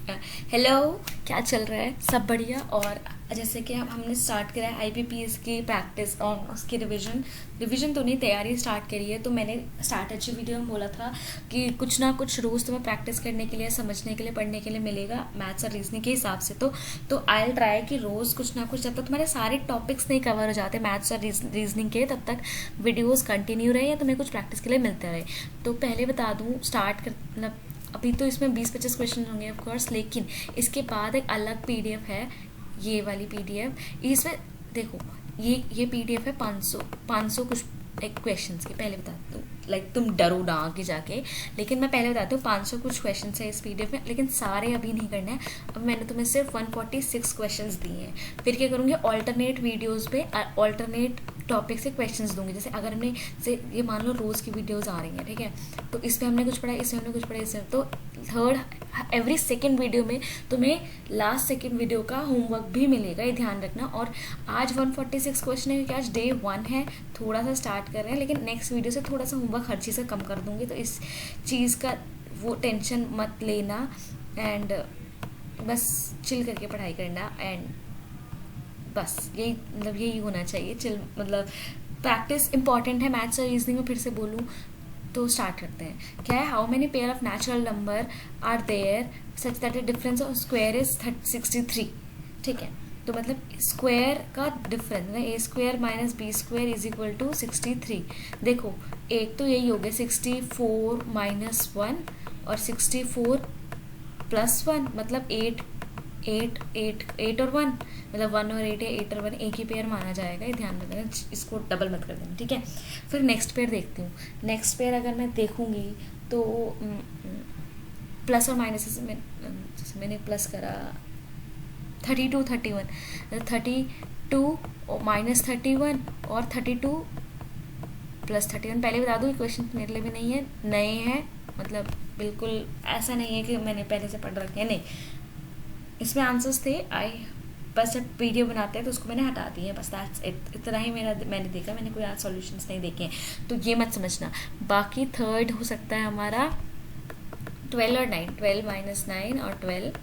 Hello, क्या चल रहा है? सब बढ़िया। और जैसे कि हमने स्टार्ट करा है आईबीपीएस की प्रैक्टिस और उसकी रिवीजन तो नहीं, तैयारी स्टार्ट करी है। तो मैंने स्टार्ट अच्छी वीडियो में बोला था कि कुछ ना कुछ रोज़ तुम्हें प्रैक्टिस करने के लिए, समझने के लिए, पढ़ने के लिए मिलेगा मैथ्स और रीजनिंग के हिसाब से। तो आई विल ट्राई कि रोज़ कुछ ना कुछ, जब तक तुम्हारे सारे टॉपिक्स नहीं कवर हो जाते मैथ्स और रीजनिंग के, तब तक वीडियोज़ कंटिन्यू रहे या तुम्हें कुछ प्रैक्टिस के लिए मिलते रहे। तो पहले बता दूँ, स्टार्ट कर मतलब अभी तो इसमें 20-25 क्वेश्चन होंगे ऑफ कोर्स, लेकिन इसके बाद एक अलग पीडीएफ है, ये वाली पीडीएफ। इसमें देखो, ये पीडीएफ है 500 कुछ एक क्वेश्चंस की। पहले बताती हूँ, लाइक तुम डरो ना आगे जाके, लेकिन मैं पहले बताती हूँ 500 कुछ क्वेश्चंस है इस पीडीएफ में, लेकिन सारे अभी नहीं करने हैं। अब मैंने तुम्हें सिर्फ 146 क्वेश्चंस दिए हैं। फिर क्या करूँगी, ऑल्टरनेट वीडियोज़ पे ऑल्टरनेट टॉपिक से क्वेश्चंस दूंगी। जैसे अगर हमने से ये मान लो रोज़ की वीडियोस आ रही हैं, ठीक है, तो इसमें हमने कुछ पढ़ा, इसमें हमने कुछ पढ़ा, इसमें तो एवरी सेकेंड वीडियो में तुम्हें लास्ट सेकेंड वीडियो का होमवर्क भी मिलेगा, ये ध्यान रखना। और आज 146 क्वेश्चन है क्योंकि आज डे 1 है, थोड़ा सा स्टार्ट कर रहे हैं, लेकिन नेक्स्ट वीडियो से थोड़ा सा होमवर्क हर चीज़ का कम कर दूंगी। तो इस चीज़ का वो टेंशन मत लेना, एंड बस चिल करके पढ़ाई करना। एंड बस यही होना चाहिए, चिल मतलब प्रैक्टिस इंपॉर्टेंट है मैथ्स और रीजनिंग में। फिर से बोलूँ तो स्टार्ट करते हैं। क्या है, how many pair of natural number are there such that the difference of square is 63। ठीक है, तो मतलब स्क्वायर का डिफरेंस है A square minus B square is equal to 63। देखो, एक तो यही हो गया 64 माइनस 1 और 64 प्लस 1, मतलब 8 और 1, मतलब 1 और 8 है, 8 और 1 एक ही पेयर माना जाएगा, ये ध्यान रखना, इसको डबल मत कर देना, ठीक है। फिर नेक्स्ट पेयर देखती हूँ। नेक्स्ट पेयर अगर मैं देखूंगी तो प्लस और माइनस, जैसे मैंने प्लस करा 32 31, 32 और माइनस 31 और 32 प्लस 31। पहले बता दूँ, क्वेश्चन मेरे लिए भी नहीं है, नए हैं, मतलब बिल्कुल ऐसा नहीं है कि मैंने पहले से पढ़ रखे हैं, नहीं, इसमें आंसर्स थे। बस जब वीडियो बनाते हैं तो उसको मैंने हटा दिए, बस दैट्स इट, इतना ही मैंने देखा, मैंने कोई आज सॉल्यूशंस नहीं देखे हैं, तो ये मत समझना। बाकी थर्ड हो सकता है हमारा 12 और 9, 12 माइनस 9 और 12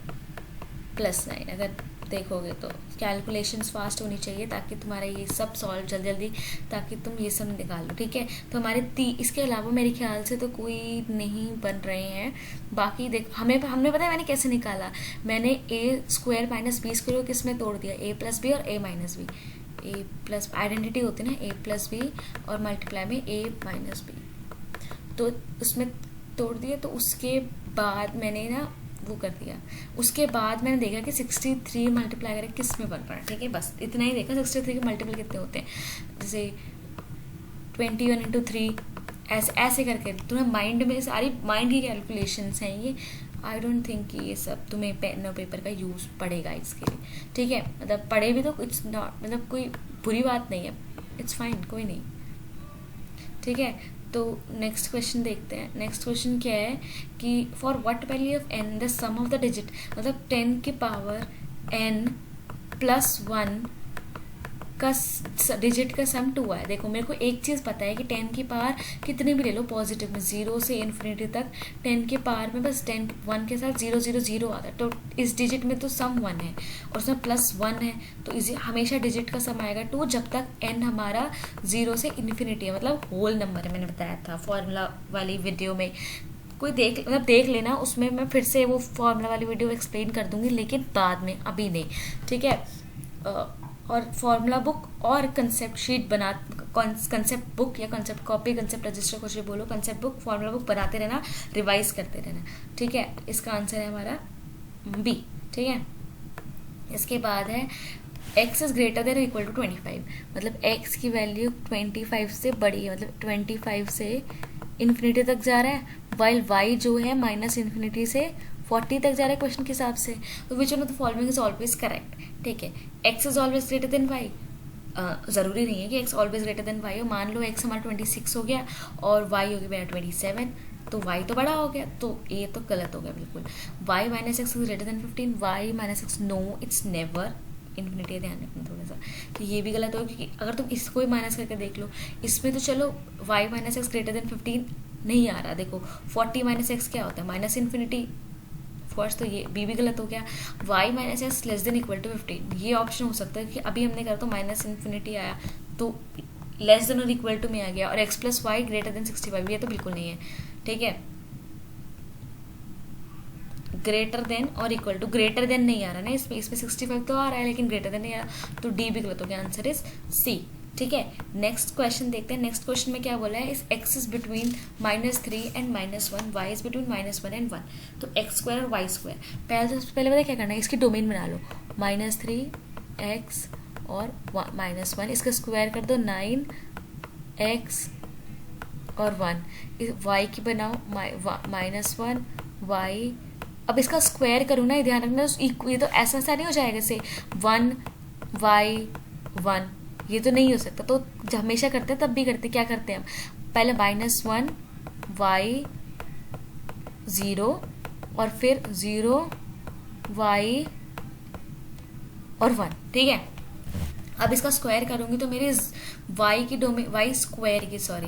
प्लस 9। अगर देखोगे तो कैलकुलेशंस फास्ट होनी चाहिए ताकि तुम्हारा ये सब सॉल्व जल्दी जल्दी, ताकि तुम ये सब निकाल लो, ठीक है। तो हमारे इसके अलावा मेरे ख्याल से तो कोई नहीं बन रहे हैं। बाकी देख, हमने पता है मैंने कैसे निकाला, मैंने ए स्क्वायर माइनस बी स्क्वायर को किस में तोड़ दिया, ए प्लस बी और ए माइनस बी, ए प्लस आइडेंटिटी होती है ना, ए प्लस बी और मल्टीप्लाई में ए माइनस बी, तो उसमें तोड़ दिया। तो उसके बाद मैंने ना वो कर दिया, उसके बाद मैंने देखा कि 63 मल्टीप्लाई करें किस में बन रहा है, ठीक है, बस इतना ही देखा। 63 के मल्टीपल कितने होते हैं, जैसे 21 इंटू 3, ऐसे करके तुम्हें माइंड में सारी माइंड की कैलकुलेशंस हैं ये। आई डोंट थिंक कि ये सब तुम्हें पेन और पेपर का यूज़ पड़ेगा इसके लिए, ठीक है, मतलब पढ़े भी तो इट्स नॉट, मतलब कोई बुरी बात नहीं है, इट्स फाइन, कोई नहीं, ठीक है। तो नेक्स्ट क्वेश्चन देखते हैं। नेक्स्ट क्वेश्चन क्या है कि for what value of n the sum of the digit, मतलब 10 की पावर n प्लस 1 का डिजिट का सम 2 आया। देखो, मेरे को एक चीज़ पता है कि 10 की पावर कितनी भी ले लो पॉजिटिव में, 0 से इन्फिनिटी तक, 10 की पावर में बस 10 1 के साथ 0 0 0 आता है, तो इस डिजिट में तो सम 1 है और उसमें प्लस 1 है, तो इसी हमेशा डिजिट का सम आएगा 2 जब तक n हमारा 0 से इन्फिनिटी है, मतलब होल नंबर है। मैंने बताया था फॉर्मूला वाली वीडियो में, कोई देख लेना, उसमें मैं फिर से वो फॉर्मूला वाली वीडियो एक्सप्लेन कर दूंगी, लेकिन बाद में, अभी नहीं, ठीक है। और फॉर्मूला बुक और कंसेप्ट शीट कंसेप्ट बुक या कंसेप्ट कॉपी, कंसेप्ट रजिस्टर, कुछ भी बोलो, कंसेप्ट बुक, फॉर्मूला बुक बनाते रहना, रिवाइज करते रहना, ठीक है। इसका आंसर है हमारा बी, ठीक है। इसके बाद है x is greater than equal to 25, मतलब x की वैल्यू 25 से बड़ी है, मतलब 25 से इन्फिनिटी तक जा रहा है, वाइल y जो है माइनस इन्फिनिटी से 40 तक जा रहा है क्वेश्चन के हिसाब से। तो which one of the following is always correct, ठीक है। x is always greater than y, ज़रूरी नहीं है कि x always greater than y हो। मान लो x हमारा 26 हो गया और y हो गया मेरा 27, तो y तो बड़ा हो गया, तो a तो गलत हो गया बिल्कुल। y minus x is greater than 15, y minus x, no it's never infinity, ध्यान रखना थोड़ा सा, तो ये भी गलत होगा, क्योंकि अगर तुम इसको ही माइनस करके देख लो, इसमें तो चलो y minus x greater than 15 नहीं आ रहा। देखो 40 माइनस एक्स क्या होता है, माइनस इन्फिनिटी, ऑफकोर्स, तो ये बी भी गलत हो गया। y minus s less than equal to 15, ये ऑप्शन हो सकता है कि अभी हमने करा तो माइनस इन्फिनिटी आया तो लेस देन और इक्वल टू में आ गया, और x plus y greater than 65, ये तो बिल्कुल नहीं है, ठीक है। ग्रेटर देन और इक्वल टू, ग्रेटर देन नहीं आ रहा ना इसमें 65 तो आ रहा है लेकिन ग्रेटर देन नहीं आ रहा, तो डी भी गलत हो गया, आंसर इज सी, ठीक है। नेक्स्ट क्वेश्चन देखते हैं। नेक्स्ट क्वेश्चन में क्या बोला है, इस x is between -3 and -1, y is between -1 and 1, तो x स्क्वायर और y स्क्वायर, पहले पता क्या करना है, इसकी डोमेन बना लो, -3x और -1, इसका स्क्वायर कर दो 9x और 1, y की बनाओ -1 y, अब इसका स्क्वायर करूँ ना, ध्यान रखना ये तो ऐसा नहीं हो जाएगा से 1 y 1, ये तो नहीं हो सकता, तो हमेशा करते हैं, तब भी करते क्या करते हैं हम, पहले -1 y 0 और फिर 0 y और 1, ठीक है। अब इसका स्क्वायर करूंगी तो मेरे y की डोमेन, y स्क्वायर की सॉरी,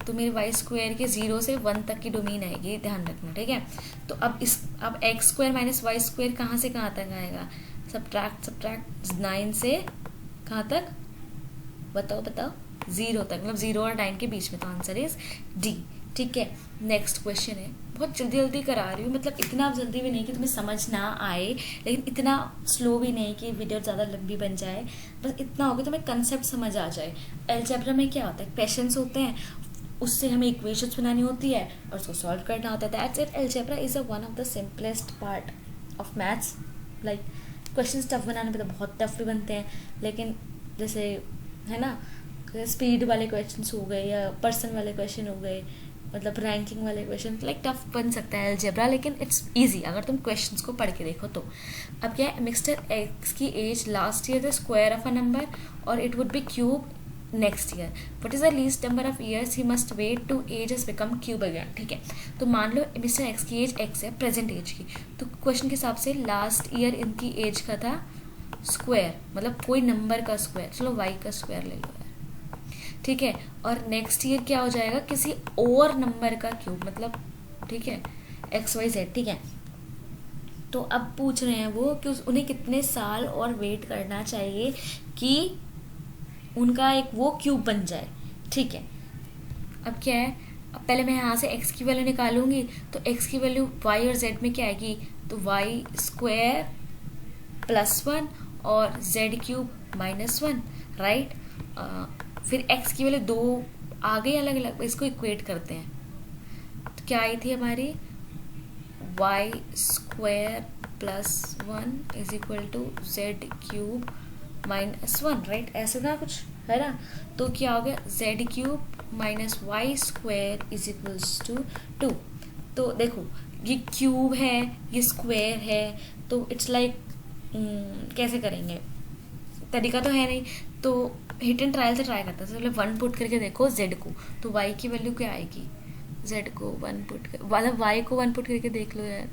तो मेरे y स्क्वायर के 0 से 1 तक की डोमेन आएगी, ध्यान रखना, ठीक है। तो अब x square minus y square कहाँ से कहाँ तक आएगा, सब्ट्रैक्ट 9 से कहाँ तक, बताओ 0 तक, मतलब 0 और 9 के बीच में, तो आंसर इज डी, ठीक है। नेक्स्ट क्वेश्चन है, बहुत जल्दी करा रही हूँ, मतलब इतना जल्दी भी नहीं कि तुम्हें समझ ना आए, लेकिन इतना स्लो भी नहीं कि वीडियो ज़्यादा लंबी बन जाए, बस इतना होगा तुम्हें कंसेप्ट समझ आ जाए। अलजेब्रा में क्या होता है, क्वेश्चंस होते हैं, उससे हमें इक्वेशंस बनानी होती है और उसको सॉल्व करना होता है, that's it. Algebra is one of the simplest part of maths, like question tough बनाने पे तो बहुत टफ भी बनते हैं, लेकिन जैसे है ना, स्पीड वाले क्वेश्चंस हो गए या पर्सन वाले क्वेश्चन हो गए, मतलब रैंकिंग वाले क्वेश्चन, लाइक टफ बन सकता है अलजेब्रा, लेकिन इट्स इजी अगर तुम क्वेश्चंस को पढ़ के देखो तो। अब क्या है, मिस्टर एक्स की age last year the square of a number और it would be cube next year, what is the least number of years he must wait to age is become cube again, ठीक है। तो मान लो mister X की age X है, present age की, तो क्वेश्चन के हिसाब से लास्ट ईयर इनकी एज का था स्क्वायर, मतलब कोई नंबर का स्क्वायर, चलो वाई का स्क्वायर ले लो, ठीक है। और नेक्स्ट ईयर क्या हो जाएगा, किसी और नंबर का क्यूब, मतलब ठीक है, एक्स वाई जेड, ठीक है। तो अब पूछ रहे हैं वो कि उन्हें कितने साल और वेट करना चाहिए कि उनका एक वो क्यूब बन जाए, ठीक है। अब क्या है, अब पहले मैं यहाँ से x की वैल्यू निकालूंगी, तो x की वैल्यू y और z में क्या आएगी, तो y स्क्वायर +1 और z क्यूब -1, राइट। फिर x की वैल्यू 2 आ गई अलग अलग, इसको इक्वेट करते हैं, तो क्या आई थी हमारी, y square +1 is equal to z cube -1, right, ऐसे था कुछ, है ना। तो क्या हो गया, z cube -y square is equals to 2। तो देखो ये क्यूब है, ये स्क्वायर है, तो इट्स लाइक कैसे करेंगे, तरीका तो है नहीं, तो हिट एंड ट्रायल से ट्राई करता है। मतलब 1 पुट करके देखो z को, तो y की वैल्यू क्या आएगी, z को 1 पुट कर, मतलब y को 1 पुट करके देख लो यार,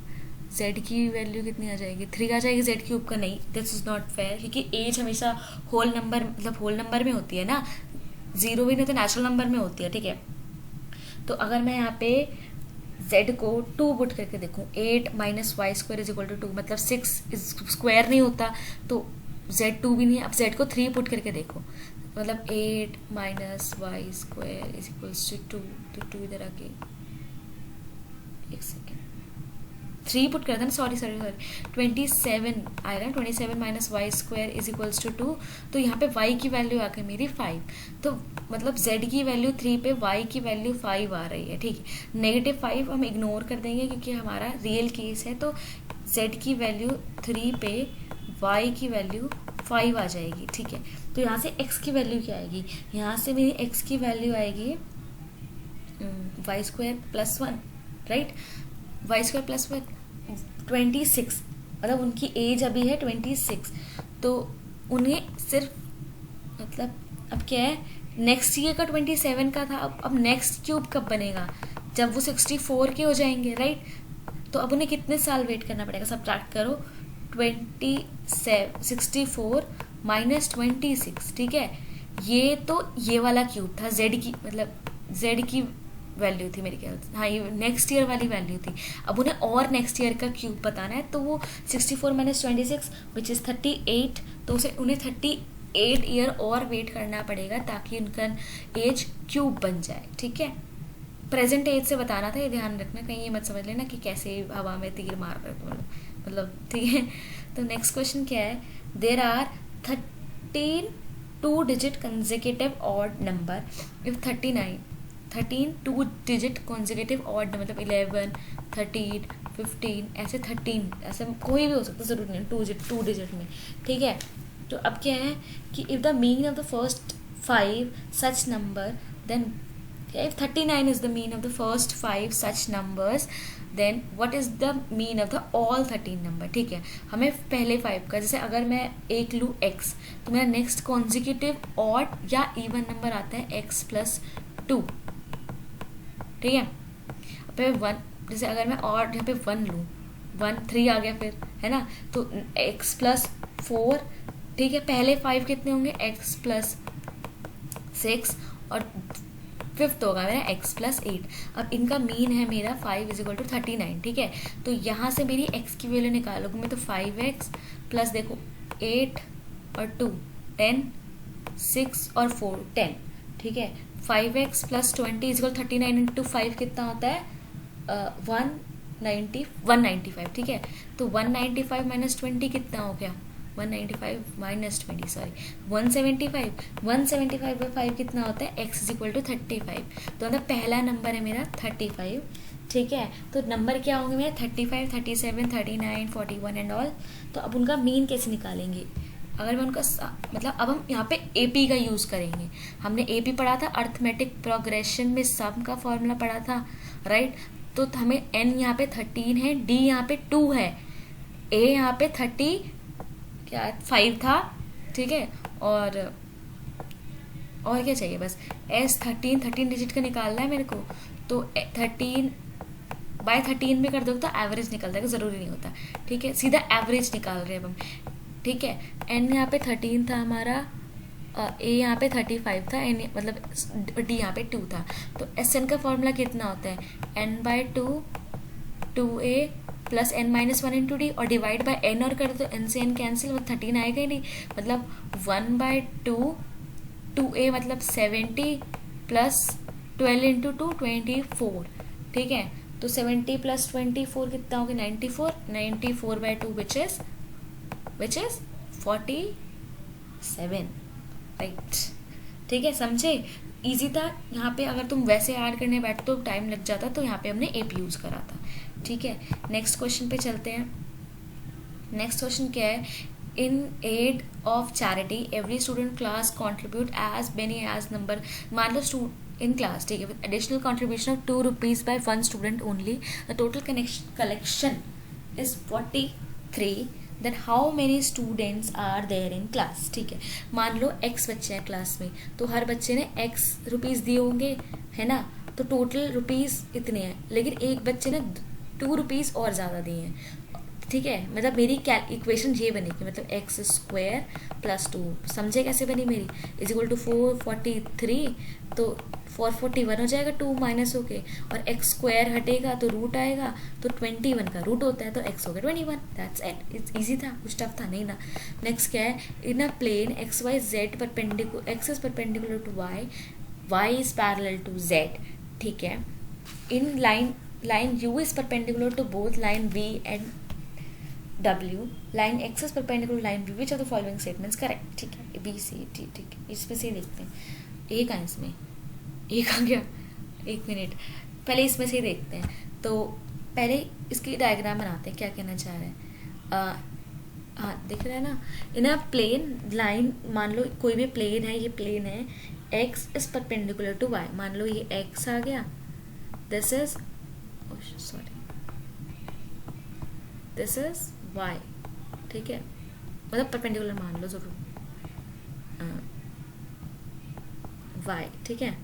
z की वैल्यू कितनी आ जाएगी, 3 आ जाएगी, z क्यूब का नहीं, दिस इज नॉट फेयर, क्योंकि एज हमेशा होल नंबर, मतलब होल नंबर में होती है ना, 0 भी नहीं तो नेचुरल नंबर में होती है, ठीक है। तो अगर मैं यहाँ पे z को 2 पुट करके देखूँ, 8 - y square is equal to 2, मतलब 6 स्क्वायर नहीं होता, तो z2 भी नहीं है। अब z को 3 पुट करके देखो, मतलब 8 - y square is equals to 2, तो 2 इधर आके, एक सेकेंड, 3 पुट करता ना, सॉरी 27 आएगा, 27 - y square is equals to 2, तो यहाँ पे y की वैल्यू आ गई मेरी 5, तो मतलब z की वैल्यू 3 पे y की वैल्यू 5 आ रही है, ठीक है। -5 हम इग्नोर कर देंगे क्योंकि हमारा रियल केस है, तो z की वैल्यू 3 पे y की वैल्यू 5 आ जाएगी, ठीक है। तो यहाँ से x की वैल्यू क्या आएगी, यहाँ से मेरी x की वैल्यू आएगी y square +1, right, y square +1 26, मतलब उनकी एज अभी है 26, तो उन्हें सिर्फ, मतलब अब क्या है, नेक्स्ट ईयर का 27 का था, अब नेक्स्ट क्यूब कब बनेगा, जब वो 64 के हो जाएंगे, राइट। तो अब उन्हें कितने साल वेट करना पड़ेगा, सब्ट्रैक्ट करो, 64 - 26, ठीक है। ये तो ये वाला क्यूब था, z की, मतलब z की वैल्यू थी मेरे ख्याल से, हाँ ये नेक्स्ट ईयर वाली वैल्यू थी। अब उन्हें और नेक्स्ट ईयर का क्यूब बताना है, तो वो 64 माइनस 26 विच इज़ 38, तो उन्हें 38 ईयर और वेट करना पड़ेगा ताकि उनका एज क्यूब बन जाए। ठीक है, प्रेजेंट एज से बताना था, ये ध्यान रखना, कहीं ये मत समझ लेना कि कैसे हवा में तीर मार रहे हो मतलब। ठीक है, तो नेक्स्ट क्वेश्चन क्या है, there are 13 2-digit consecutive odd number if 13 2-digit consecutive odd मतलब 11 13 15 ऐसे 13 ऐसे कोई भी हो सकता है, जरूरी नहीं 2 digit में। ठीक है, तो अब क्या है कि if the mean of the first 5 such number then if 39 is the mean of the first 5 such numbers then what is the mean of the all 13 number। ठीक है, हमें पहले 5 का, जैसे अगर मैं एक लूँ x तो मेरा नेक्स्ट कॉन्जिक्यूटिव ऑड या इवन नंबर आता है x प्लस 2। ठीक है, अब 1, जैसे अगर मैं और यहाँ पे 1 लूँ 1 3 आ गया फिर, है ना, तो x प्लस 4। ठीक है, पहले 5 कितने होंगे x प्लस 6 और फिफ्थ होगा मेरा x प्लस 8। अब इनका मीन है मेरा 5 = 39। ठीक है, तो यहाँ से मेरी x की वैल्यू निकालोगे मैं, तो 5x प्लस देखो 8 और 2 10 6 और 4 10। ठीक है, 5x प्लस 20 = 39 इंटू 5 कितना होता है 195। ठीक है, तो 195 माइनस 20 कितना हो गया 195 माइनस 20 सॉरी 175 175 बाई 5 कितना होता है x = 35। तो मतलब पहला नंबर है मेरा 35। ठीक है, तो नंबर क्या होंगे मेरे 35 37 39 41 एंड ऑल। तो अब उनका मीन कैसे निकालेंगे, अगर मैं उनका मतलब अब हम यहाँ पे AP का यूज़ करेंगे। हमने AP पढ़ा था, अर्थमेटिक प्रोग्रेशन में सम का फॉर्मूला पढ़ा था, राइट। तो हमें n यहाँ पे 13 है, D यहाँ पे 2 है, A यहाँ पे 5 था। ठीक है, और क्या चाहिए, बस S 13 डिजिट का निकालना है मेरे को, तो 13 बाय 13 में कर दो तो एवरेज निकल जाएगा, ज़रूरी नहीं होता। ठीक है, सीधा एवरेज निकाल रहे हैं अब हम। ठीक है, n यहाँ पे 13 था हमारा, A यहाँ पे 35 था, n मतलब D यहाँ पे 2 था। तो SN का फॉर्मूला कितना होता है n/2 2A plus n-1 into D, और डिवाइड बाय n और कर दो, n से n कैंसिल, मतलब 13 आएगा ही नहीं, मतलब 1/2 2a मतलब 70 प्लस 12 इंटू 2 24। ठीक है, तो 70 प्लस 24 कितना होगा 94 94/2 विच इज 47, राइट। ठीक है, समझे, इजी था। यहाँ पे अगर तुम वैसे ऐड करने बैठते तो टाइम लग जाता, तो यहाँ पे हमने AP यूज़ करा था। ठीक है, नेक्स्ट क्वेश्चन पे चलते हैं। नेक्स्ट क्वेश्चन क्या है, in aid of charity every student class contribute as many as number, मान लो in class, ठीक है, with additional contribution of 2 rupees by one student only, the total collection is 43, then how many students are there in class। ठीक है, मान लो x बच्चे हैं class में, तो हर बच्चे ने x रुपीज़ दिए होंगे, है ना, तो टोटल रुपीज़ इतने हैं, लेकिन एक बच्चे ने 2 रुपीज़ और ज़्यादा दिए हैं। ठीक है, मतलब मेरी इक्वेशन ये बनेगी, मतलब x² प्लस 2, समझे कैसे बनी मेरी, = 443, तो 441 हो जाएगा 2 माइनस होके, और x² हटेगा तो रूट आएगा, तो 21 का रूट होता है, तो x हो गया 21। दैट्स इट, इट्स ईजी था, कुछ टफ था नहीं ना। नेक्स्ट क्या है, in a plane XYZ perpendicular, x is perpendicular to y, y is parallel to z। ठीक है, in line U is perpendicular to both line V and W, line X is perpendicular to line B, which of the following statements correct। ठीक है, B C D। ठीक है, इसमें से देखते हैं, एक आ इसमें, एक आ गया, एक मिनट, पहले इसमें से ही देखते हैं। तो पहले इसकी डायग्राम बनाते हैं, क्या कहना चाह रहे हैं। हाँ, दिख रहा है ना, इन अ प्लेन लाइन, मान लो कोई भी प्लेन है, ये प्लेन है, X is perpendicular to Y, मान लो ये X आ गया, दिस इज y। ठीक है, मतलब परपेंडिकुलर मान लो जरूर y। ठीक है,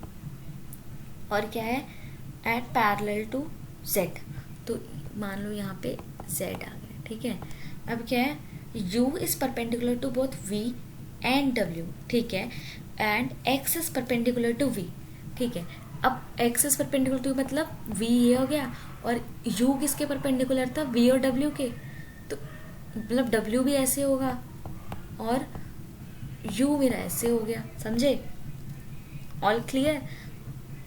और क्या है, एट पैरेलल टू z, तो मान लो यहाँ पे z आ गया। ठीक है, अब क्या है, u is perpendicular to both v and w। ठीक है, and x is perpendicular to v। ठीक है, अब x इज परपेंडिकुलर टू मतलब v ये हो गया, और u किसके परपेंडिकुलर था, v और w के, तो मतलब w भी ऐसे होगा और u मेरा ऐसे हो गया, समझे? All clear?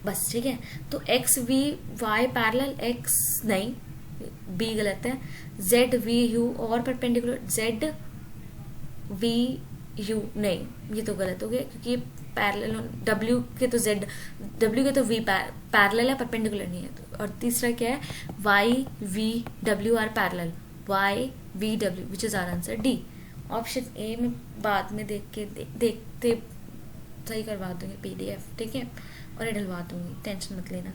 बस ठीक है। तो x v y parallel, x नहीं, बी गलत है, जेड वी यू और परपेंडिकुलर, जेड वी यू नहीं, ये तो गलत हो गया क्योंकि पैरेलल, डब्ल्यू के तो जेड, डब्ल्यू के तो वी पैरेलल है, परपेंडिकुलर नहीं है। तो और तीसरा क्या है, Y V W are parallel, Y V W which is our answer D. Option A में बाद में देखते सही करवा दूंगी पीडीएफ, ठीक है, और ये डलवा दूंगी, टेंशन मत लेना,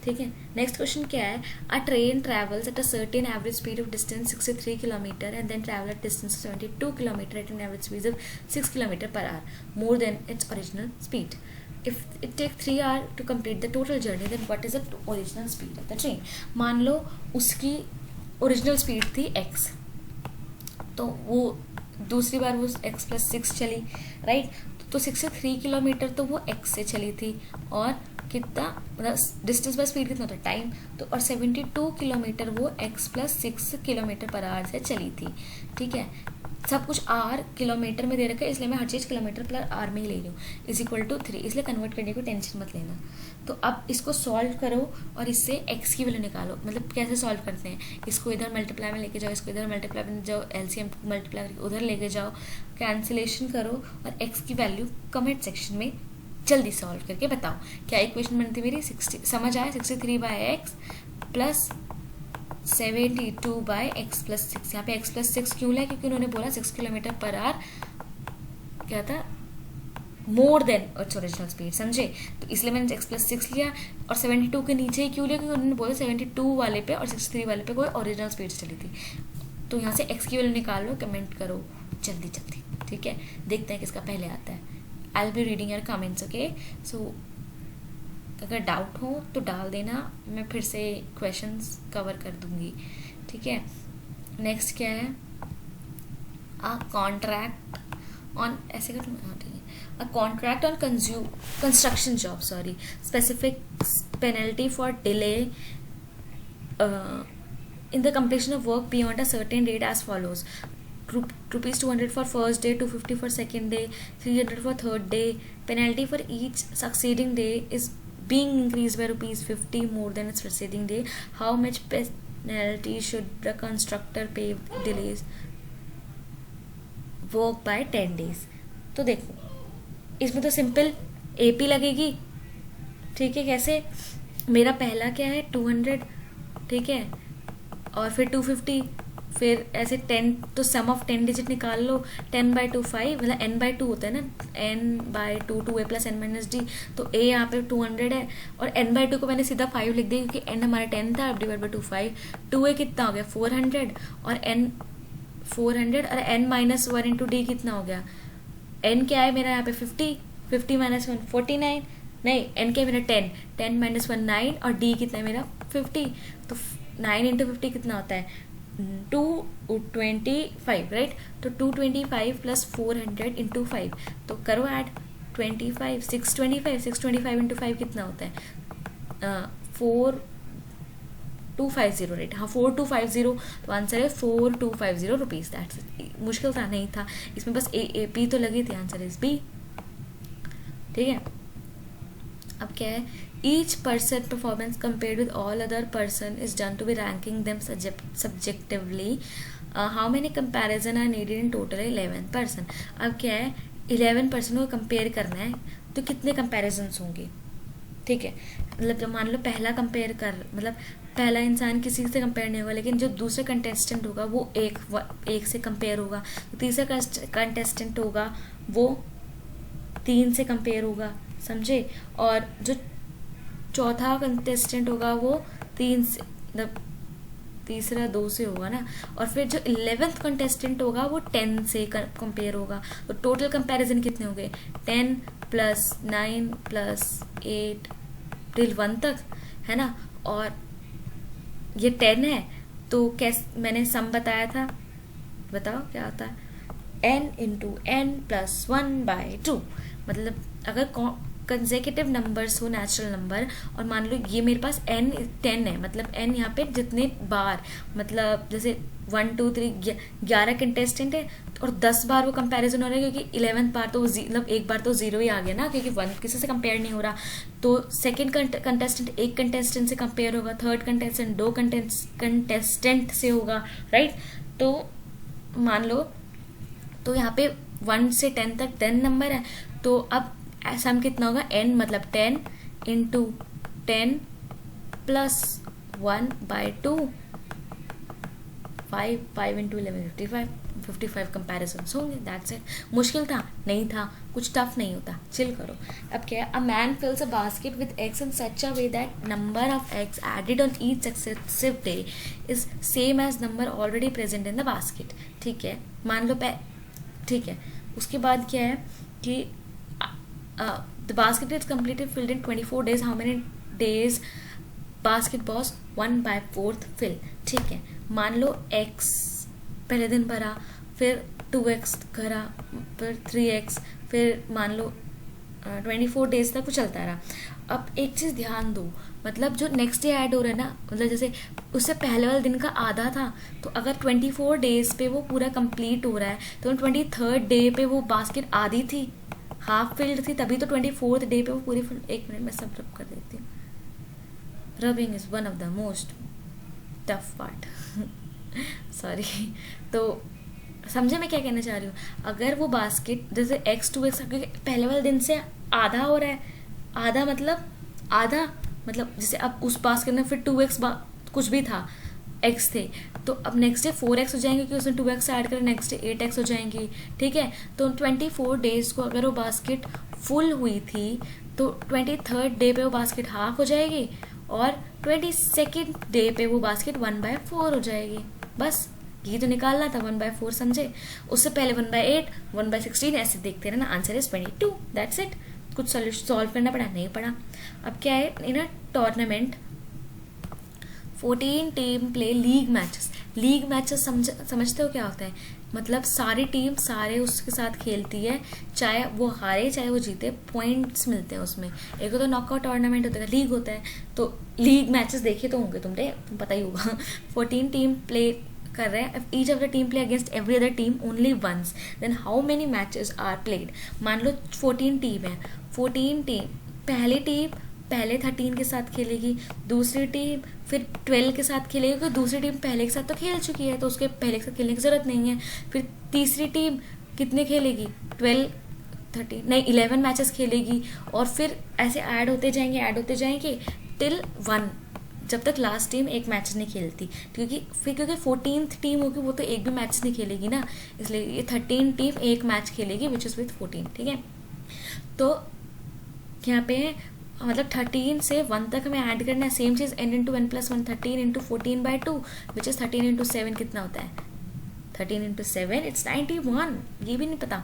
ठीक है। नेक्स्ट क्वेश्चन क्या है, a train travels at a certain average speed of distance 63 kilometre and then travel at distance 72 kilometre at an average speed of 6 kilometre per hour more than its original speed. If it take 3 hour to complete the total journey then what is the original speed of the train. मान लो उसकी original speed थी x, तो वो दूसरी बार वो x+6 चली, right, तो 63 किलोमीटर तो वो x से चली थी, और कितना मतलब डिस्टेंस बाय स्पीड कितना होता है, टाइम, तो और 72 किलोमीटर वो x+6 किलोमीटर पर आवर से चली थी, ठीक है। सब कुछ आर किलोमीटर में दे रखा है, इसलिए मैं हर चीज़ किलोमीटर पर आर में ही ले रही हूँ, इज इक्वल टू 3, इसलिए कन्वर्ट करने की टेंशन मत लेना। तो अब इसको सॉल्व करो और इससे x की वैल्यू निकालो। मतलब कैसे सॉल्व करते हैं, इसको इधर मल्टीप्लाई में लेके जाओ, इसको इधर मल्टीप्लाई में जाओ, एलसीएम मल्टीप्लाई करके उधर लेके जाओ, कैंसिलेशन करो और x की वैल्यू कमेंट सेक्शन में जल्दी सॉल्व करके बताओ क्या इक्वेशन बनती मेरी। 60 समझ आया, 63/x प्लस 72/x+6। यहाँ पे x+6 क्यों लिया, क्योंकि उन्होंने बोला 6 किलोमीटर पर आवर क्या था, मोर देन इट्स ओरिजिनल स्पीड, समझे? तो इसलिए मैंने x+6 लिया, और 72 के नीचे ही क्यों लिया, क्योंकि उन्होंने बोला 72 वाले पे और 63 वाले पे कोई ओरिजिनल स्पीड चली थी। तो यहाँ से x की वैल्यू निकाल लो, कमेंट करो जल्दी जल्दी, ठीक है। देखते हैं किसका पहले आता है। I will be reading your comments, okay. सो अगर डाउट हो तो डाल देना, मैं फिर से क्वेश्चंस कवर कर दूंगी, ठीक है। नेक्स्ट क्या है, अ कॉन्ट्रैक्ट ऑन, ऐसे कर, a contract on construction job, specific penalty for delay in the completion of work beyond a certain date as follows: rupees 200 for first day, 250 for second day, 300 for third day. Penalty for each succeeding day is being increased by rupees 50 more than its preceding day. How much penalty should the constructor pay delays work by 10 days? तो देखो इसमें तो simple AP लगेगी, ठीक है। कैसे, मेरा पहला क्या है 200, ठीक है, और फिर 250, फिर ऐसे 10, तो सम ऑफ 10 डिजिट निकाल लो, 10/2 5, मतलब n/2 होता है ना, n/2 2a + n-d, तो a यहाँ पे 200 है, और n/2 को मैंने सीधा 5 लिख दिया क्योंकि n हमारा 10 था, डिवाइड बाय 2 5, 2a कितना हो गया 400, और n 400 और n-1 इंटू d कितना हो गया, n क्या है मेरा यहाँ पे 50, 50 - 1 49, नहीं n क्या है मेरा 10, 10 - 1 9, और d कितना है मेरा 50, तो 9 × 50 कितना होता है 225, राइट। तो 225 + 400 × 5, तो करो ऐड, 25 625 × 5 कितना होता है 4250, राइट, हाँ 4250, तो आंसर है 4250 रुपीज। दैट्स इट, मुश्किल था नहीं था इसमें, बस ए पी तो लगी थी, आंसर इज बी, ठीक है। अब क्या है, each person performance compared with all other person is done to be ranking them subjectively, how many comparison are needed in total 11 person. अब क्या है 11 पर्सन को कंपेयर करना है, तो कितने कंपैरिजन्स होंगे, ठीक है। मतलब जब मान लो पहला कंपेयर कर, मतलब पहला इंसान किसी से कंपेयर नहीं होगा, लेकिन जो दूसरा कंटेस्टेंट होगा वो एक से कंपेयर होगा, तो तीसरा कंटेस्टेंट होगा वो 3 से कंपेयर होगा, समझे, और जो चौथा कंटेस्टेंट होगा वो 3 से, मतलब तीसरा 2 से होगा ना, और फिर जो 11th कंटेस्टेंट होगा वो 10 से कंपेयर होगा। तो टोटल कंपैरिजन कितने हो गए 10 + 9 + 8 टिल 1 तक, है ना, और ये 10 है, तो कैसे मैंने सम बताया था, बताओ क्या आता है n × n + 1/2, मतलब अगर कंसेक्यूटिव नंबर्स हो, नेचुरल नंबर, और मान लो ये मेरे पास n 10 है, मतलब n यहाँ पे जितने बार, मतलब जैसे 1 2 3 11 कंटेस्टेंट है और 10 बार वो कंपैरिजन हो रहा है, क्योंकि 11th बार तो मतलब एक बार तो 0 ही आ गया ना, क्योंकि 1 किसी से कंपेयर नहीं हो रहा, तो सेकंड कंटेस्टेंट एक कंटेस्टेंट से कंपेयर होगा, थर्ड कंटेस्टेंट 2 कंटेस्टेंट से होगा, राइट। तो मान लो तो यहाँ पे 1 से 10 तक 10 नंबर है, तो अब सम कितना होगा, n मतलब 10 इंटू 10 प्लस 1/2, 5 इंटू 11 55 कंपेरिजन होंगे, दैट्स इट। मुश्किल था? नहीं था, कुछ टफ नहीं होता, चिल करो। अब क्या है, a man fills a basket with eggs in such a way that number of eggs added on each successive day is same as number already present in the basket. ठीक है, मान लो ठीक है, उसके बाद क्या है कि the basket is completely filled in 24 days. How many days basket was 1/4 fill? ठीक है, मान लो x पहले दिन भरा, फिर 2x करा, फिर 3x, फिर मान लो 24 डेज तक वो चलता रहा। अब एक चीज़ ध्यान दो, मतलब जो नेक्स्ट डे ऐड हो रहा है ना, मतलब जैसे उससे पहले वाले दिन का आधा था, तो अगर 24 डेज पे वो पूरा कंप्लीट हो रहा है, तो 23rd डे पे वो बास्केट आधी थी, हाफ फिल्ड थी, तभी तो 24th डे पे वो पूरी फिल्ड। 1 मिनट में सब रब कर देती हूँ। Rubbing is one of the most tough part, sorry. तो समझे मैं क्या कहना चाह रही हूँ? अगर वो बास्केट जैसे x 2x पहले वाले दिन से आधा हो रहा है, आधा मतलब जैसे अब उस बास्केट में फिर 2x कुछ भी था, x थे, तो अब नेक्स्ट डे 4x हो जाएंगे, क्योंकि उसने 2x ऐड कर, नेक्स्ट डे 8x हो जाएंगी। ठीक है, तो 24 डेज को अगर वो बास्केट फुल हुई थी, तो 23rd डे पे वो बास्केट हाफ हो जाएगी, और 22nd डे पे वो बास्केट 1/4 हो जाएगी। बस ये तो निकालना था, 1/4 समझे। उससे पहले 1/8, 1/16 ऐसे देखते रहना, आंसर इज 22, दैट्स इट। कुछ सोल्यूशन सॉल्व करना पड़ा? नहीं पड़ा। अब क्या है, in a tournament 14 team play league matches. League matches समझते हो क्या होता है? मतलब सारी टीम सारे उसके साथ खेलती है, चाहे वो हारे चाहे वो जीते, पॉइंट्स मिलते हैं उसमें। एक तो नॉकआउट टूर्नामेंट होता है, लीग होता है, तो लीग मैचेस देखे तो होंगे तुमने, पता ही होगा। 14 टीम प्ले कर रहे हैं, each of the team play against every other team only once, then how many matches are played. मान लो 14 टीम है, 14 टीम, पहली टीम पहले 13 के साथ खेलेगी, दूसरी टीम फिर 12 के साथ खेलेगी, क्योंकि दूसरी टीम पहले के साथ तो खेल चुकी है, तो उसके पहले के साथ खेलने की जरूरत नहीं है। फिर तीसरी टीम कितने खेलेगी, 12 13 नहीं 11 मैचेस खेलेगी, और फिर ऐसे ऐड होते जाएंगे टिल 1, जब तक लास्ट टीम एक मैच नहीं खेलती, क्योंकि 14th टीम होगी वो तो एक भी मैच नहीं खेलेगी ना, इसलिए ये 13 टीम एक मैच खेलेगी विच इज विथ 14। ठीक है, तो यहाँ पे मतलब 13 से 1 तक हमें ऐड करना है, सेम चीज n into n plus 1, 13 into 14/2 which is 13 into 7 कितना होता है, 13 इंटू 7 इट्स 91। ये भी नहीं पता,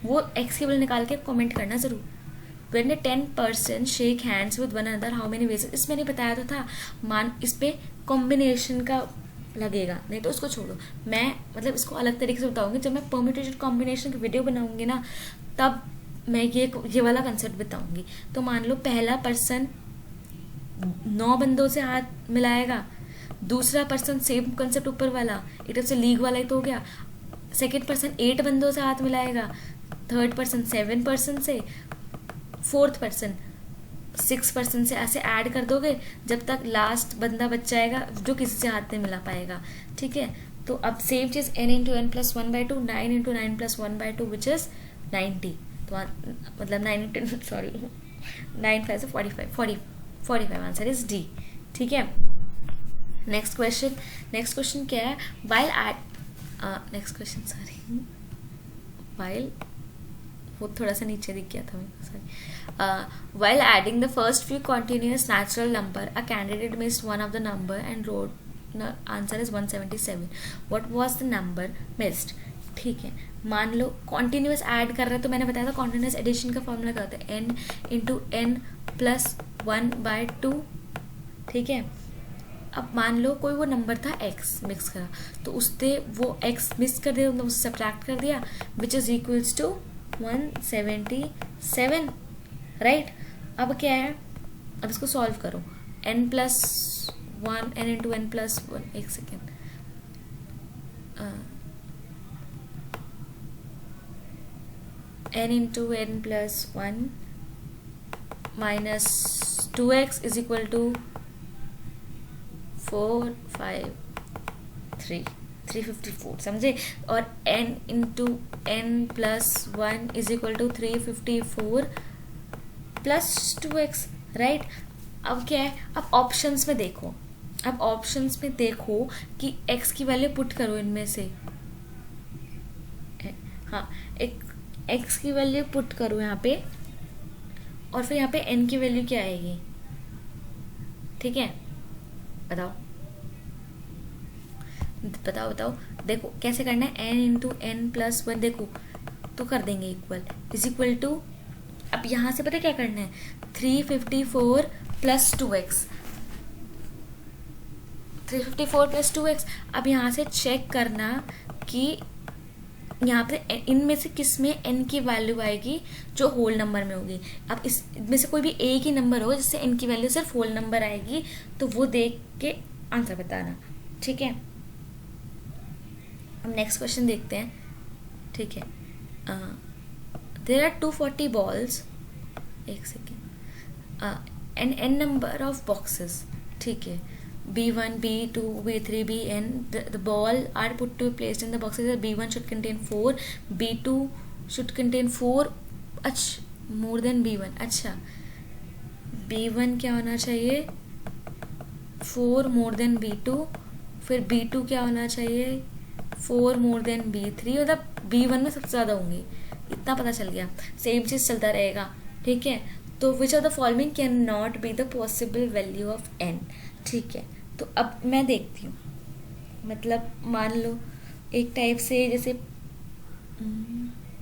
वो एक्स केवल निकाल के कमेंट करना जरूर। When the 10 person shake hands with one another, how many ways? इसमें नहीं बताया तो था, मान इस पे कॉम्बिनेशन का लगेगा, नहीं तो उसको छोड़ो। मैं मतलब इसको अलग तरीके से बताऊंगी, जब मैं परम्यूटेशन कॉम्बिनेशन की वीडियो बनाऊंगी ना, तब मैं ये वाला कंसेप्ट बताऊंगी। तो मान लो पहला पर्सन 9 बंदों से हाथ मिलाएगा, दूसरा पर्सन सेम कंसेप्ट ऊपर वाला, एक तरफ से लीग वाला ही तो हो गया, सेकेंड पर्सन 8 बंदों से हाथ मिलाएगा, थर्ड पर्सन 7 पर्सन से, फोर्थ पर्सन 6 पर्सन से, ऐसे ऐड कर दोगे जब तक लास्ट बंदा बच जाएगा जो किसी से हाथ नहीं मिला पाएगा। ठीक है, तो अब सेम चीज n into n plus 1/2, 9 into 9 plus 1/2 which is 90। तो मतलब 9 इंटू 9 5 45 आंसर इज डी। ठीक है, नेक्स्ट क्वेश्चन क्या है, वाइल वो थोड़ा सा नीचे दिख गया था मेरे को, sorry. While adding the first few continuous natural number, a candidate missed one of the number and wrote the answer is 177. What was the number missed? ठीक है, मान लो कॉन्टिन्यूस ऐड कर रहे हैं, तो मैंने बताया था कॉन्टिन्यूस एडिशन का फॉर्मूला क्या होता है, n इंटू n प्लस 1/2। ठीक है, अब मान लो कोई वो नंबर था x मिक्स करा, तो उससे वो x मिक्स कर दिया, मतलब उससे सब्ट्रैक्ट कर दिया, which is equals to 177। Right. अब क्या है, अब इसको सॉल्व करो, n+1 n इंटू n+1, एक second, n into n+1 minus 2x is equal to 4 5 3 354, समझे। और n into n+1 is equal to 354 plus 2x, right. अब क्या है, अब ऑप्शंस में देखो, अब ऑप्शंस में देखो कि x की वैल्यू पुट करो इनमें से, हाँ, एक x की वैल्यू पुट करो यहाँ पे, और फिर यहाँ पे n की वैल्यू क्या आएगी, ठीक है। बताओ बताओ बताओ, देखो कैसे करना है, n इंटू n+1, देखो तो कर देंगे इक्वल, इज इक्वल टू, अब यहाँ से पता क्या करना है, 354 प्लस 2x, 354 प्लस 2x। अब यहाँ से चेक करना कि यहाँ पे इनमें से किस में n की वैल्यू आएगी जो होल नंबर में होगी। अब इसमें से कोई भी एक ही नंबर हो जिससे n की वैल्यू सिर्फ होल नंबर आएगी, तो वो देख के आंसर बताना, ठीक है। हम नेक्स्ट क्वेश्चन देखते हैं, ठीक है। देयर आर 240 बॉल्स, एक second, and n number of boxes, ठीक है, B1, B2, B3, Bn. The ball are put to be placed in the boxes. B1 should contain 4, B2 should contain 4, अच्छा more than B1, अच्छा B1 क्या होना चाहिए, 4 more than B2, फिर B2 क्या होना चाहिए, 4 more than B3, मतलब B1 में सबसे ज़्यादा होंगी, इतना पता चल गया। सेम चीज़ चलता रहेगा, ठीक है। तो which of the following can not be the possible value of n, ठीक है। तो अब मैं देखती हूँ, मतलब मान लो एक टाइप से, जैसे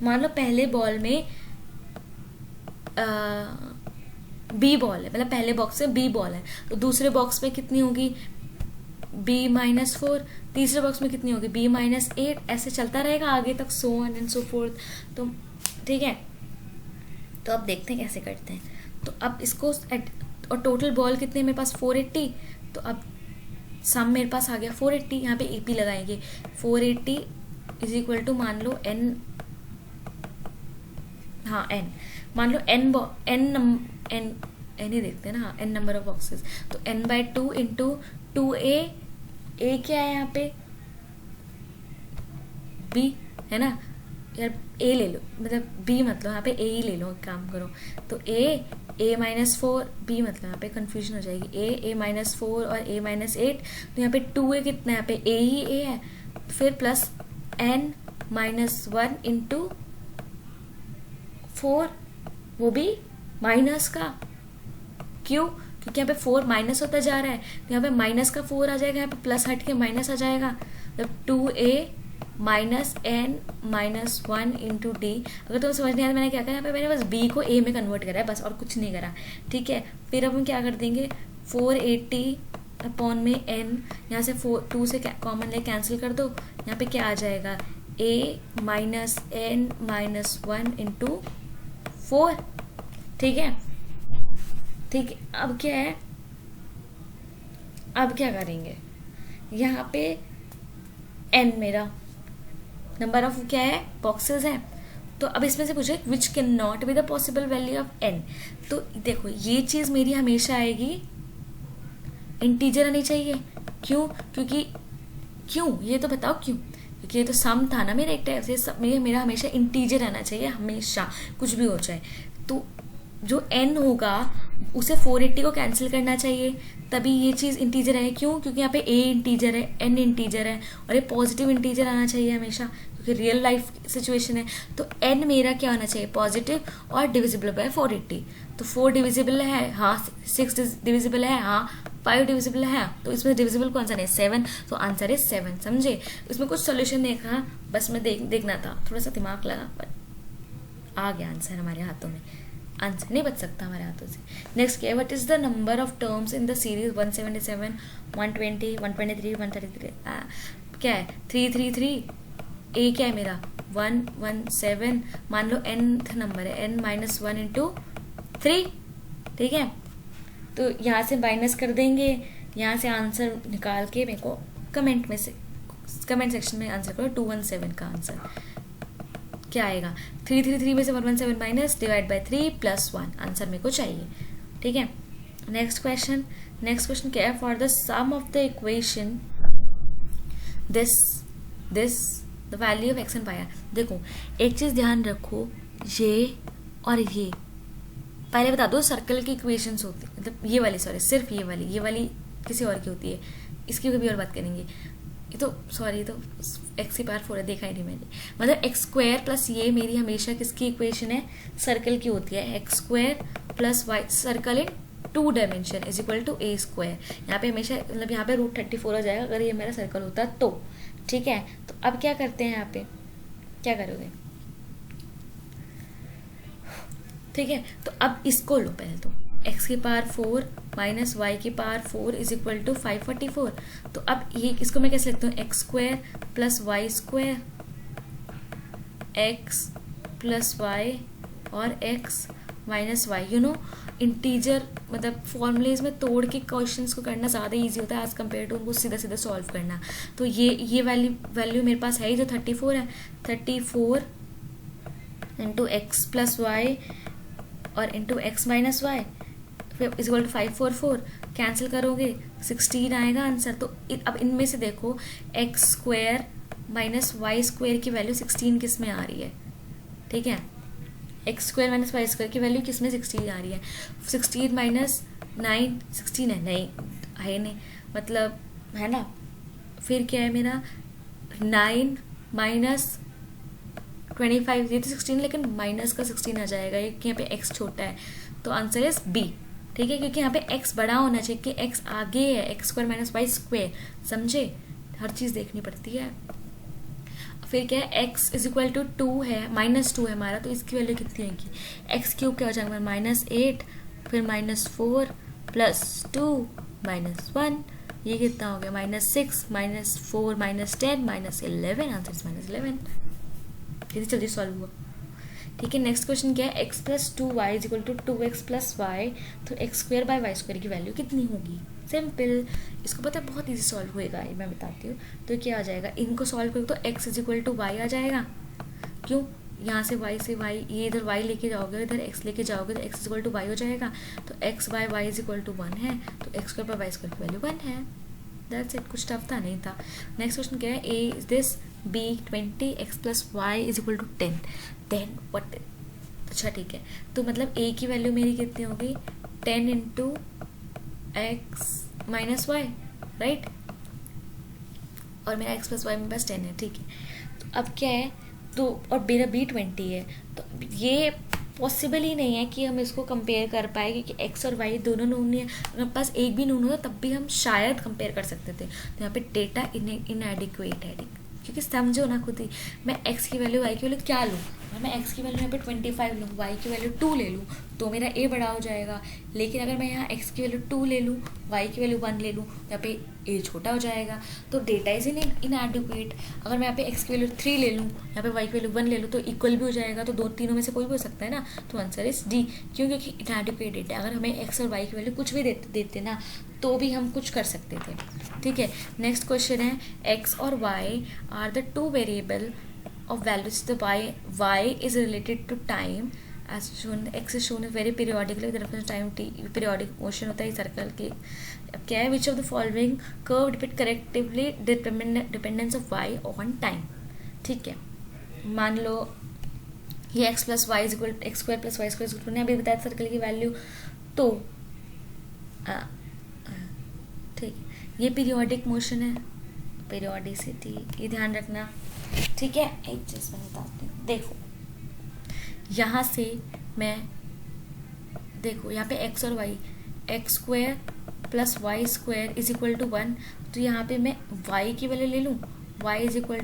मान लो पहले बॉल में B बॉल है, मतलब पहले बॉक्स में B बॉल है, तो दूसरे बॉक्स में कितनी होगी, B-4, तीसरे बॉक्स में कितनी होगी, B-8, ऐसे चलता रहेगा आगे तक, so on and so fourth. तो ठीक है, तो अब देखते हैं कैसे करते हैं। तो अब इसको, और टोटल बॉल कितने मेरे पास, 480, तो अब सम मेरे पास आ गया 480, यहाँ पे AP लगाएंगे, 480 इज इक्वल टू, मान लो n, हाँ n, मान लो n ही देखते हैं ना, हाँ n नंबर ऑफ बॉक्सेस, तो n/2 इंटू 2a, a क्या है यहाँ पे, b है ना यार, a ले लो, मतलब b मतलब यहाँ पे a ही ले लो, काम करो, तो a-4, b मतलब यहाँ पे कंफ्यूजन हो जाएगी, a-4 और a-8, तो यहाँ पे 2a कितना है, यहाँ पे a ही a है, फिर प्लस n-1 इंटू 4, वो भी माइनस का, क्यों, क्योंकि यहाँ पे 4 माइनस होता जा रहा है, तो यहाँ पे माइनस का 4 आ जाएगा, यहाँ पे प्लस हट के माइनस आ जाएगा, मतलब 2a minus n-1 into D. अगर तुम्हें समझ नहीं आया मैंने क्या करा, यहाँ पे मैंने बस b को a में कन्वर्ट करा है बस, और कुछ नहीं करा, ठीक है। फिर अब हम क्या कर देंगे, 480 अपॉन में n, यहाँ से 2 से कॉमन ले कैंसिल कर दो, यहाँ पे क्या आ जाएगा, a माइनस n-1 इंटू 4, ठीक है। ठीक है, अब क्या है, अब क्या करेंगे, यहाँ पे n मेरा नंबर ऑफ क्या है, बॉक्सेस हैं, तो अब इसमें से पूछे which can not be the possible value of n। तो देखो ये चीज़ मेरी हमेशा आएगी इंटीजर आनी चाहिए, क्यों, क्योंकि क्यों, ये तो बताओ क्यों, क्योंकि ये तो सम था ना मेरा एक टाइप से, सब मेरा हमेशा इंटीजर आना चाहिए, हमेशा कुछ भी हो जाए। तो जो n होगा उसे 480 को कैंसिल करना चाहिए, तभी ये चीज़ इंटीजर है, क्यों, क्योंकि यहाँ पे a इंटीजर है, n इंटीजर है, और ये पॉजिटिव इंटीजर आना चाहिए हमेशा, क्योंकि रियल लाइफ सिचुएशन है। तो n मेरा क्या होना चाहिए, पॉजिटिव और डिविजिबल बाय 480। तो 4 डिविजिबल है, हाँ, 6 डिविजिबल है, हाँ, 5 डिविजिबल है, तो इसमें डिविजिबल कौन सा नहीं, 7, तो आंसर है 7, समझे। इसमें कुछ सोल्यूशन देखा, बस मैं देखना था, थोड़ा सा दिमाग लगा, पर आ गया आंसर हमारे हाथों में, आंसर नहीं बच सकता हमारे हाथों से। नेक्स्ट क्या है, what is the number of terms in the series 177, 120, 123, 133, क्या है 333, ए क्या है मेरा 117, मान लो nth नंबर है, n-1 इंटू 3, ठीक है। तो यहाँ से माइनस कर देंगे, यहाँ से आंसर निकाल के मेरे को कमेंट सेक्शन में आंसर करो। 217 का आंसर क्या आएगा? 3 में से 117 माइनस डिवाइड बाई 3 + 1 आंसर मेरे को चाहिए, ठीक है। नेक्स्ट क्वेश्चन क्या है? For the sum of the equation this the value of x and y। देखो एक चीज ध्यान रखो, ये और ये पहले बता दो सर्कल की इक्वेशंस होती है, मतलब ये वाली, सॉरी सिर्फ ये वाली किसी और की होती है, इसकी कभी और बात करेंगे। ये तो x⁴ है, देखा ही नहीं मैंने। मतलब x² + ये मेरी हमेशा किसकी इक्वेशन है? सर्कल की होती है। x² + y सर्कल इन 2 डायमेंशन = a²। यहाँ पे हमेशा मतलब यहाँ पे √34 हो जाएगा अगर ये मेरा सर्कल होता तो, ठीक है। तो अब क्या करते हैं, यहाँ पे क्या करोगे, ठीक है। तो अब इसको लो पहले, तो x⁴ - y⁴ = 544। तो अब ये इसको मैं कैसे लिखता हूँ? x² + y² x + y और x - y। इंटीजर मतलब फॉर्मूलेज में तोड़ के क्वेश्चंस को करना ज़्यादा इजी होता है एज कम्पेयर टू उनको सीधा सीधा सॉल्व करना। तो ये वैल्यू मेरे पास है ही, जो 34 है। 34 × x + y और × x - y फिर = 544। कैंसिल करोगे 16 आएगा आंसर। तो अब इनमें से देखो x² - y² की वैल्यू 16 किस में आ रही है, ठीक है। x² - y² की वैल्यू किस में 16 आ रही है? 16 - 9 16 है, नहीं मतलब है ना। फिर क्या है मेरा? 9 - 25, ये तो 16 लेकिन माइनस का 16 आ जाएगा, यहाँ पे x छोटा है, तो आंसर इज B, ठीक है। क्योंकि यहाँ पे x बड़ा होना चाहिए कि x आगे है, x² - y², समझे? हर चीज़ देखनी पड़ती है। फिर क्या है? x = 2 है, -2 है हमारा, तो इसकी वैल्यू कितनी होगी? x³ क्या हो जाएगा? -8 फिर -4 + 2 - 1, ये कितना हो गया? -6 -4 -10 -11, आंसर इज -11। कितनी जल्दी सॉल्व हुआ, ठीक है। नेक्स्ट क्वेश्चन क्या है? x + 2y = 2x + y। तो x² / y² की वैल्यू कितनी होगी? सिंपल, इसको पता है बहुत इजी सॉल्व होएगा, ये मैं बताती हूँ। तो क्या आ जाएगा? इनको सॉल्व करो तो x = y आ जाएगा। क्यों? यहाँ से y से y, ये इधर y लेके जाओगे, इधर x लेके जाओगे, तो x = y हो जाएगा। तो x/y = 1 है, तो x² / y² की वैल्यू 1 है। दैट्स इट, कुछ टफ था नहीं था। नेक्स्ट क्वेश्चन क्या है? a is this, b 20, x + y = 10। Then what? अच्छा ठीक है, तो मतलब a की वैल्यू मेरी कितनी होगी? 10 × x - y, राइट। और मेरा x + y मेरे पास 10 है, ठीक है। तो अब क्या है? तो और मेरा b 20 है, तो ये पॉसिबल ही नहीं है कि हम इसको कंपेयर कर पाए, क्योंकि x और y दोनों नून है। अगर हमारे पास एक भी नून होता तब भी हम शायद कंपेयर कर सकते थे। तो यहाँ पे डेटा इनएडिक्वेट है, क्योंकि समझो ना खुद ही, मैं x की वैल्यू y की वैल्यू क्या लूँ? मैं x की वैल्यू यहाँ पे 25 लूँ, y की वैल्यू 2 ले लूँ, तो मेरा a बड़ा हो जाएगा। लेकिन अगर मैं यहाँ x की वैल्यू 2 ले लूँ, y की वैल्यू 1 ले लूँ, यहाँ पे a छोटा हो जाएगा। तो डेटा इज इनएडिक्वेट। अगर मैं यहाँ पे x की वैल्यू 3 ले लूँ, यहाँ पे y की वैल्यू 1 ले लूँ, तो इक्वल भी हो जाएगा। तो तीनों में से कोई भी हो सकता है ना। तो आंसर इज D, क्योंकि इनएडिक्वेट डेटा। अगर हमें x और y की वैल्यू कुछ भी देते ना, तो भी हम कुछ कर सकते थे, ठीक है। नेक्स्ट क्वेश्चन है, x और y are the 2 variable of values. The y is related to time as shown. X is shown very periodically with reference to time t. Periodic motion होता है सर्कल के। अब क्या है? Which of the following curve depict correctively dependence of y on time? ठीक है, मान लो ये x + y = x² + y² ने अभी बताया सर्कल की वैल्यू, तो ठीक है, ये पीरियोडिक मोशन है, पीरियोडिसिटी, ये ध्यान रखना, ठीक है। एक चीज मैं बताती हूँ, देखो यहाँ से मैं, देखो यहाँ पे x और y, x² + y² = 1, तो यहाँ पे मैं y की वैल्यू ले लूँ, y = √1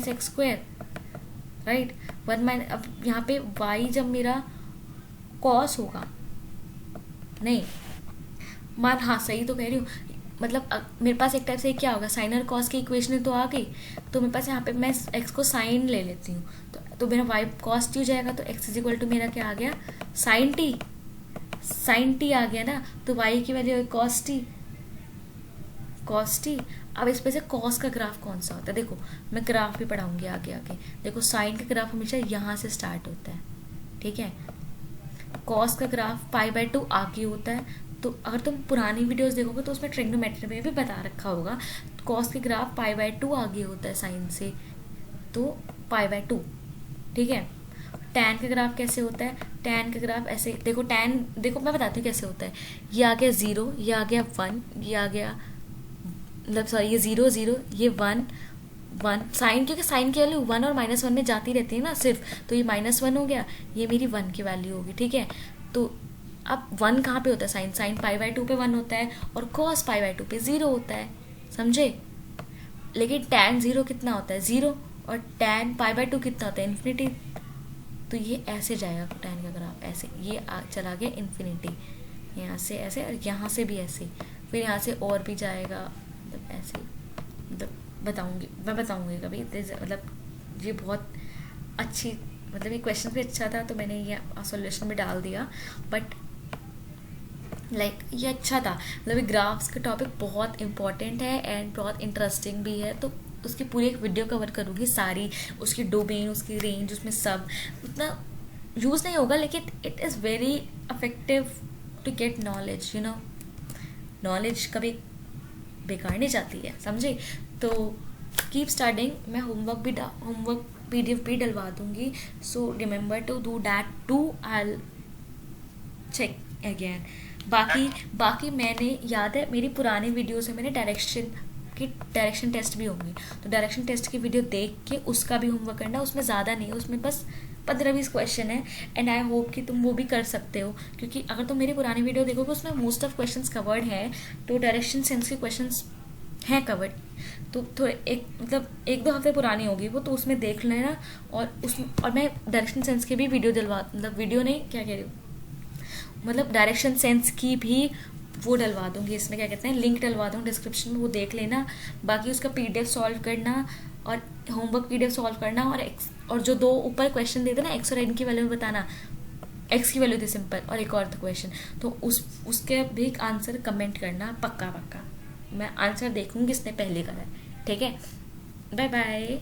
- x², राइट। 1 अब यहाँ पे y जब मेरा cos होगा, नहीं मान, हाँ सही तो कह रही हूँ, मतलब मेरे पास एक टाइप से क्या होगा, साइन और कॉस की इक्वेशन तो आ गई। तो मेरे पास यहाँ पे मैं x को साइन ले लेती हूँ, तो मेरा y cos t हो जाएगा, तो x इज इक्वल टू मेरा क्या आ गया, sin t, sin t आ गया ना, तो y की वैल्यू है cos t, cos t। अब इस पे से cos का ग्राफ कौन सा होता है, देखो मैं ग्राफ भी पढ़ाऊंगी आगे आगे। देखो साइन का ग्राफ हमेशा यहाँ से स्टार्ट होता है, ठीक है। cos का ग्राफ π/2 आगे होता है। तो अगर तुम पुरानी वीडियोस देखोगे तो उसमें ट्रिग्नोमेट्री में भी बता रखा होगा, cos के ग्राफ π/2 आगे होता है साइन से, तो π/2, ठीक है। tan का ग्राफ कैसे होता है, tan का ग्राफ ऐसे, देखो tan, देखो मैं बताती हूँ कैसे होता है। ये आ गया 0, ये आ गया 1, ये आ गया, मतलब सॉरी ये 0 0, ये 1 1, साइन, क्योंकि साइन की वैल्यू 1 और -1 में जाती रहती है ना सिर्फ, तो ये -1 हो गया, ये मेरी 1 की वैल्यू होगी, ठीक है। तो अब 1 कहाँ पे होता है, साइन, साइन π/2 पे 1 होता है और cos π/2 पे 0 होता है, समझे। लेकिन tan 0 कितना होता है, 0, और tan π/2 कितना होता है, इन्फिनिटी। तो ये ऐसे जाएगा tan का ग्राफ, ऐसे ये चला गया इन्फिनिटी, यहाँ से ऐसे और यहाँ से भी ऐसे, फिर यहाँ से और भी जाएगा, मतलब ऐसे, मतलब मैं बताऊंगी कभी, मतलब ये बहुत अच्छी, मतलब ये क्वेश्चन भी अच्छा था तो मैंने ये सॉल्यूशन भी डाल दिया, बट लाइक ये अच्छा था। मतलब ये ग्राफ्स का टॉपिक बहुत इंपॉर्टेंट है एंड बहुत इंटरेस्टिंग भी है, तो उसकी पूरी एक वीडियो कवर करूँगी सारी, उसकी डोमेन, उसकी रेंज, उसमें सब उतना यूज़ नहीं होगा, लेकिन it is very effective to get knowledge, you know. Knowledge कभी बेकार नहीं जाती है, समझे। तो कीप स्टडिंग, मैं होमवर्क PDF भी डलवा दूंगी, so remember to do that too, I check again. बाकी मैंने, याद है मेरी पुरानी वीडियोस में मैंने डायरेक्शन टेस्ट भी होंगी, तो डायरेक्शन टेस्ट की वीडियो देख के उसका भी होमवर्क करना, उसमें ज़्यादा नहीं है, उसमें बस 15-20 क्वेश्चन है, एंड आई होप कि तुम वो भी कर सकते हो, क्योंकि अगर तुम मेरी पुरानी वीडियो देखोगे उसमें मोस्ट ऑफ क्वेश्चंस कवर्ड है, तो डायरेक्शन सेंस के क्वेश्चंस हैं कवर्ड। तो एक, मतलब 1-2 हफ्ते पुरानी होगी वो, तो उसमें देख लेना, और मैं डायरेक्शन सेंस की भी वीडियो मतलब वीडियो नहीं, क्या कह रही हूँ, मतलब डायरेक्शन सेंस की भी वो डलवा दूंगी, इसमें क्या कहते हैं, लिंक डलवा दूँगी डिस्क्रिप्शन में, वो देख लेना। बाकी उसका PDF सॉल्व करना और होमवर्क PDF सॉल्व करना, और जो 2 ऊपर क्वेश्चन देते ना एक्स और एन की वैल्यू में बताना, एक्स की वैल्यू थी सिंपल, और एक और था क्वेश्चन, तो उसके भी आंसर कमेंट करना पक्का, मैं आंसर देखूंगी इसने पहले करा है, ठीक है। Bye bye.